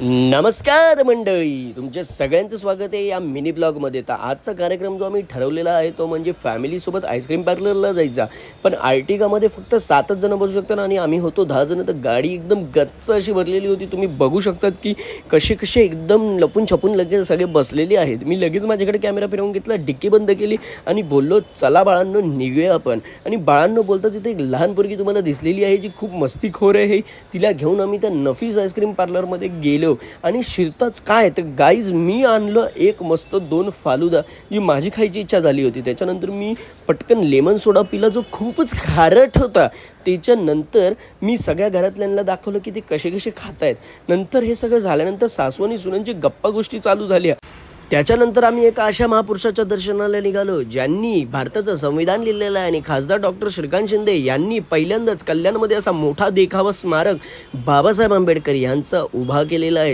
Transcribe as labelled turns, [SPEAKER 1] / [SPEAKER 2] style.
[SPEAKER 1] नमस्कार मंडळी, तुमच्या सगळ्यांचं स्वागत आहे या मिनी ब्लॉगमध्ये. तर आजचा कार्यक्रम जो आम्ही ठरवलेला आहे तो म्हणजे फॅमिलीसोबत आईस्क्रीम पार्लरला जायचा. पण आर्टिगामध्ये फक्त 7च जण बसू शकतात आणि आम्ही होतो 10 जण. तर गाडी एकदम गच्च अशी भरलेली होती. तुम्ही बघू शकतात की कसे कसे एकदम लपून छपून लगेच सगळे बसलेले आहेत. मी लगेच माझ्याकडे कॅमेरा फिरवून घेतला, डिक्की बंद केली आणि बोललो, चला बाळांनो निघूया आपण. आणि बाळांनो बोलता तिथे एक लहान पोरगी तुम्हाला दिसलेली आहे जी खूप मस्तीखोर आहे. तिला घेऊन आम्ही त्या नफीस आईस्क्रीम पार्लरमध्ये गेलो. आणि शिरताच काय तर गाईज मी आणलं एक मस्त 2 फालुदा जी माझी खायची इच्छा झाली होती. त्याच्यानंतर मी पटकन लेमन सोडा पिला जो खूपच खारट होता. त्याच्यानंतर मी सगळ्या घरातल्यांना दाखवलं की ते कसे कसे खात आहेत. नंतर हे सगळं झाल्यानंतर सासू आणि सुनांची गप्पा गोष्टी चालू झाल्या. त्याच्यानंतर आम्ही एका अशा महापुरुषाच्या दर्शनाला निघालो ज्यांनी भारताचं संविधान लिहिलेलं आहे आणि खासदार डॉक्टर श्रीकांत शिंदे यांनी पहिल्यांदाच कल्याणमध्ये असा मोठा देखावा स्मारक बाबासाहेब आंबेडकर यांचा उभा केलेला आहे.